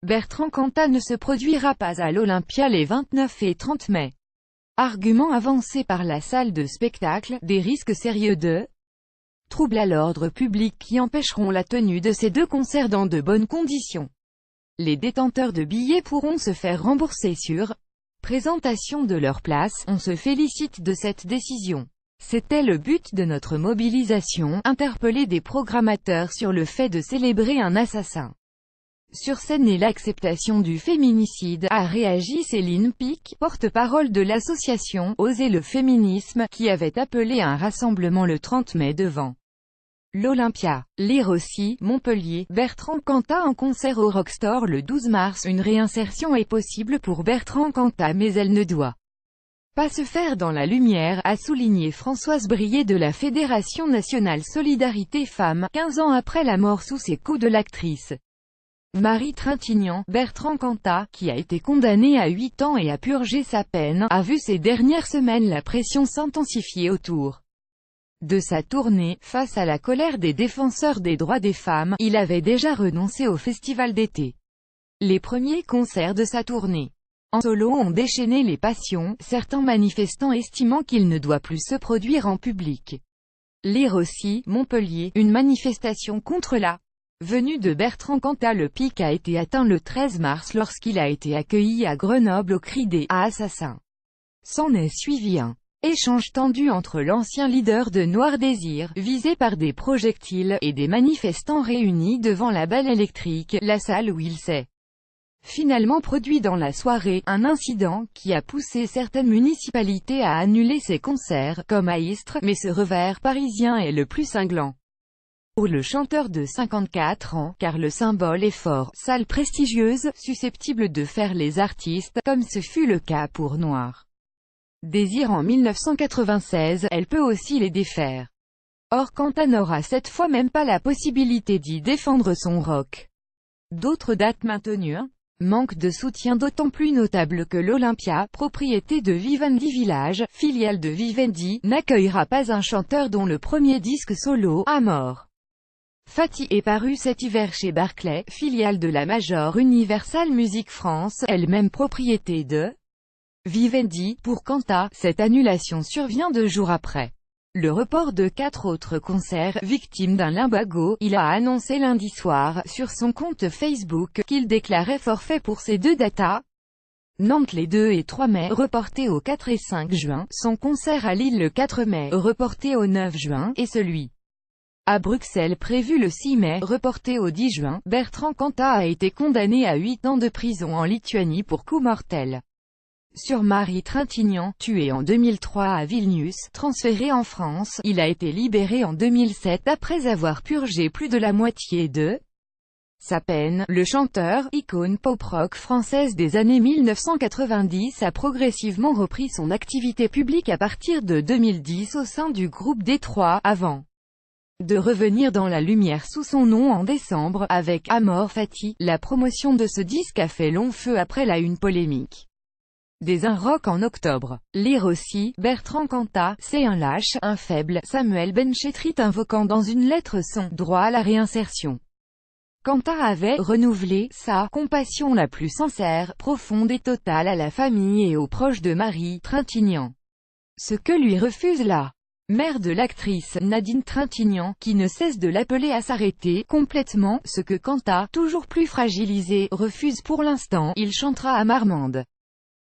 Bertrand Cantat ne se produira pas à l'Olympia les 29 et 30 mai. Argument avancé par la salle de spectacle, des risques sérieux de troubles à l'ordre public qui empêcheront la tenue de ces deux concerts dans de bonnes conditions. Les détenteurs de billets pourront se faire rembourser sur présentation de leur place. On se félicite de cette décision. C'était le but de notre mobilisation, interpeller des programmateurs sur le fait de célébrer un assassin sur scène et l'acceptation du féminicide, a réagi Céline Pic, porte-parole de l'association « Oser le féminisme », qui avait appelé à un rassemblement le 30 mai devant l'Olympia. Lire aussi, Montpellier, Bertrand Cantat en concert au Rockstore le 12 mars. Une réinsertion est possible pour Bertrand Cantat mais elle ne doit pas se faire dans la lumière, a souligné Françoise Brier de la Fédération nationale Solidarité Femmes, 15 ans après la mort sous ses coups de l'actrice Marie Trintignant. Bertrand Cantat, qui a été condamné à 8 ans et a purgé sa peine, a vu ces dernières semaines la pression s'intensifier autour de sa tournée. Face à la colère des défenseurs des droits des femmes, il avait déjà renoncé au festival d'été. Les premiers concerts de sa tournée en solo ont déchaîné les passions, certains manifestants estimant qu'il ne doit plus se produire en public. Lire aussi, Montpellier, une manifestation contre la venue de Bertrand Cantat. Le pic a été atteint le 13 mars lorsqu'il a été accueilli à Grenoble au cri des « assassins ». S'en est suivi un échange tendu entre l'ancien leader de Noir Désir, visé par des projectiles, et des manifestants réunis devant la Belle Électrique, la salle où il s'est finalement produit dans la soirée, un incident qui a poussé certaines municipalités à annuler ses concerts, comme à Istres, mais ce revers parisien est le plus cinglant pour le chanteur de 54 ans, car le symbole est fort, salle prestigieuse, susceptible de faire les artistes, comme ce fut le cas pour Noir Désir en 1996, elle peut aussi les défaire. Or Cantat n'aura cette fois même pas la possibilité d'y défendre son rock. D'autres dates maintenues. Manque de soutien d'autant plus notable que l'Olympia, propriété de Vivendi Village, filiale de Vivendi, n'accueillera pas un chanteur dont le premier disque solo, Amor Fati, est paru cet hiver chez Barclay, filiale de la major Universal Music France, elle-même propriété de Vivendi. Pour Cantat, cette annulation survient 2 jours après le report de 4 autres concerts. Victime d'un lumbago, il a annoncé lundi soir, sur son compte Facebook, qu'il déclarait forfait pour ces 2 datas. Nantes les 2 et 3 mai, reporté au 4 et 5 juin, son concert à Lille le 4 mai, reporté au 9 juin, et celui à Bruxelles prévu le 6 mai, reporté au 10 juin. Bertrand Cantat a été condamné à 8 ans de prison en Lituanie pour coup mortel sur Marie Trintignant, tuée en 2003 à Vilnius. Transféré en France, il a été libéré en 2007 après avoir purgé plus de la moitié de sa peine. Le chanteur, icône pop-rock française des années 1990, a progressivement repris son activité publique à partir de 2010 au sein du groupe Détroit, avant de revenir dans la lumière sous son nom en décembre, avec Amor Fati. La promotion de ce disque a fait long feu après la une polémique des un rock en octobre. Lire aussi, Bertrand Cantat, c'est un lâche, un faible. Samuel Benchetrit invoquant dans une lettre son droit à la réinsertion. Cantat avait renouvelé sa compassion la plus sincère, profonde et totale à la famille et aux proches de Marie Trintignant. Ce que lui refuse la mère de l'actrice, Nadine Trintignant, qui ne cesse de l'appeler à s'arrêter complètement, ce que Cantat, toujours plus fragilisé, refuse pour l'instant. Il chantera à Marmande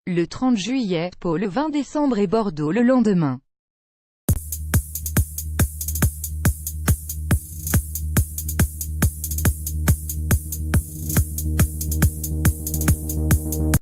le 30 juillet, Pau le 20 décembre et Bordeaux le lendemain.